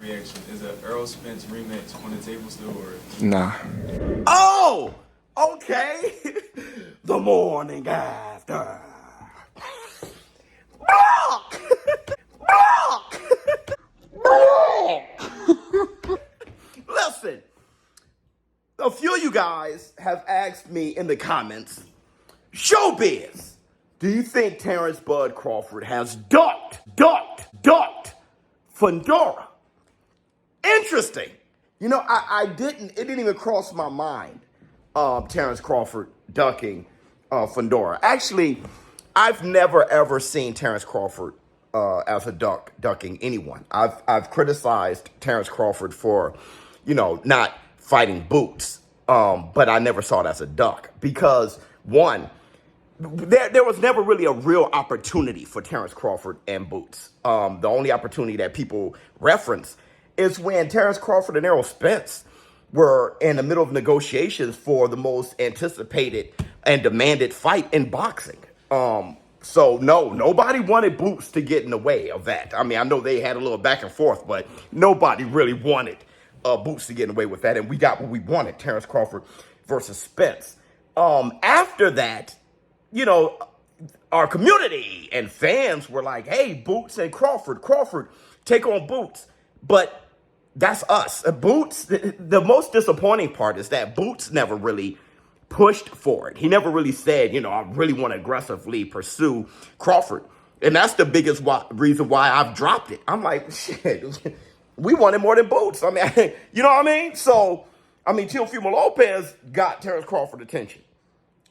Reaction. Is a Earl Spence rematch on the table still or? Nah. Oh, okay. The morning after. Block! Block! Listen, a few of you guys have asked me in the comments, ShowBizz, do you think Terrence Bud Crawford has ducked Fundora? Interesting. You know, it didn't even cross my mind, Terrence Crawford ducking Fundora. Actually, I've never ever seen Terrence Crawford as a ducking anyone. I've criticized Terrence Crawford for, not fighting Boots, but I never saw it as a duck because one, there was never really a real opportunity for Terrence Crawford and Boots. The only opportunity that people reference is when Terrence Crawford and Errol Spence were in the middle of negotiations for the most anticipated and demanded fight in boxing. So no, nobody wanted Boots to get in the way of that. I mean, I know they had a little back and forth, but nobody really wanted Boots to get in the way with that. And we got what we wanted, Terrence Crawford versus Spence. After that, our community and fans were like, hey, Boots and Crawford, take on Boots. But that's us. Boots, the most disappointing part is that Boots never really pushed for it. He never really said, I really want to aggressively pursue Crawford. And that's the biggest reason why I've dropped it. I'm like, shit, we wanted more than Boots. I mean, you know what I mean? So, Teofimo Lopez got Terrence Crawford attention.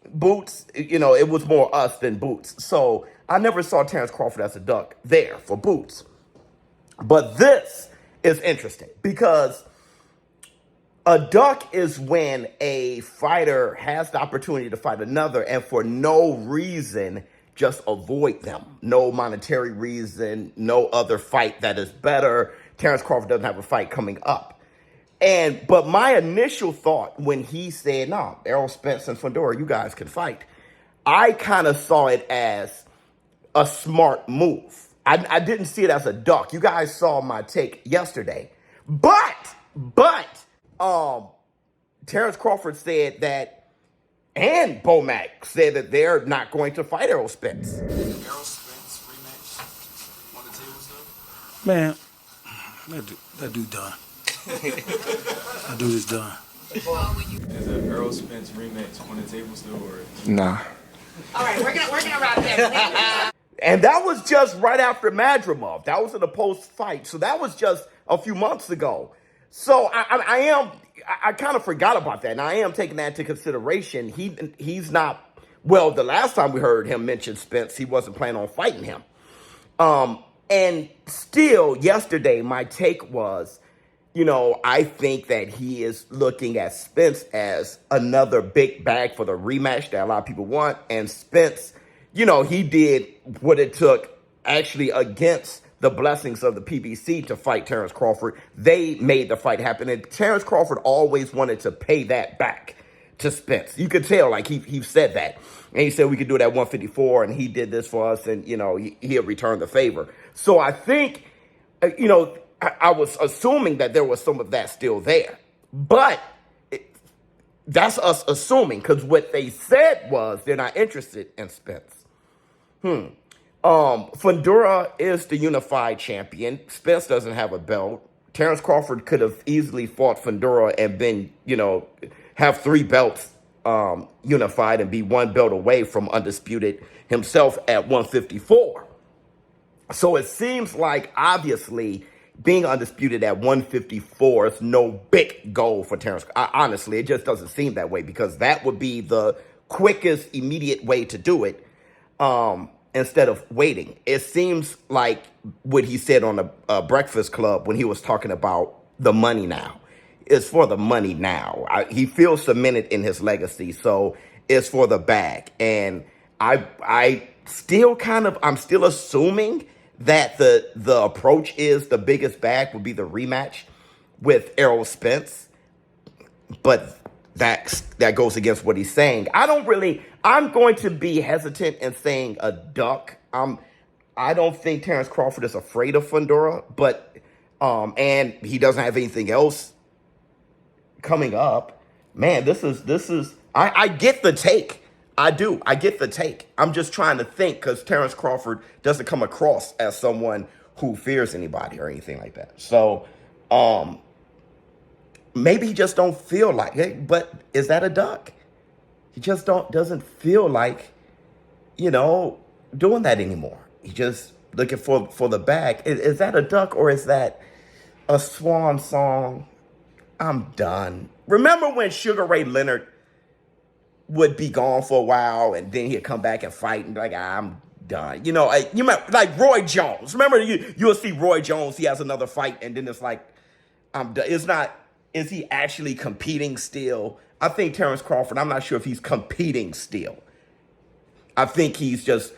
Boots, it was more us than Boots. So I never saw Terrence Crawford as a duck there for Boots. But this is interesting because a duck is when a fighter has the opportunity to fight another and for no reason just avoid them. No monetary reason, no other fight that is better. Terrence Crawford doesn't have a fight coming up. But my initial thought when he said, no, Errol Spence and Fundora, you guys can fight, I kind of saw it as a smart move. I didn't see it as a duck. You guys saw my take yesterday. But Terrence Crawford said that, and Bomac said that they're not going to fight Errol Spence. Errol Spence rematch on the table still? Man, that dude done. That dude is done. Is a Earl Spence rematch on the table still or? Nah. All right, we're gonna wrap there. And that was just right after Madrimov. That was in a post-fight. So that was just a few months ago. So I kind of forgot about that. And I am taking that into consideration. He's not, well, the last time we heard him mention Spence, he wasn't planning on fighting him. And still, yesterday, my take was, I think that he is looking at Spence as another big bag for the rematch that a lot of people want. And Spence, he did what it took actually against the blessings of the PBC to fight Terrence Crawford. They made the fight happen. And Terrence Crawford always wanted to pay that back to Spence. You could tell, like, he said that. And he said we could do it at 154, and he did this for us, and, he'll return the favor. So I think, I was assuming that there was some of that still there. But that's us assuming, because what they said was they're not interested in Spence. Fundora is the unified champion. Spence doesn't have a belt. Terrence Crawford could have easily fought Fundora and been, have 3 belts unified and be 1 belt away from undisputed himself at 154. So it seems like, obviously, being undisputed at 154 is no big goal for Terrence. Honestly, it just doesn't seem that way because that would be the quickest, immediate way to do it instead of waiting. It seems like what he said on the Breakfast Club when he was talking about the money now. It's for the money now. He feels cemented in his legacy, so it's for the bag. And I'm still assuming that the approach is the biggest bag would be the rematch with Errol Spence. But that goes against what he's saying. I'm going to be hesitant in saying a duck. I don't think Terrence Crawford is afraid of Fundora, but And he doesn't have anything else coming up. Man, this is. I get the take. I do. I get the take. I'm just trying to think because Terrence Crawford doesn't come across as someone who fears anybody or anything like that. So, maybe he just don't feel like it. But is that a duck? He just doesn't feel like, doing that anymore. He just looking for the bag. Is that a duck or is that a swan song? I'm done. Remember when Sugar Ray Leonard would be gone for a while and then he'd come back and fight and be like, I'm done. You remember, like Roy Jones. Remember you'll see Roy Jones, he has another fight and then it's like, I'm done. Is he actually competing still? I think Terrence Crawford, I'm not sure if he's competing still. I think he's just,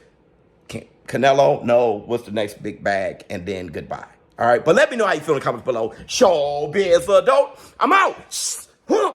Canelo, no, what's the next big bag? And then goodbye. All right, but let me know how you feel in the comments below. ShowBizz Adult, I'm out.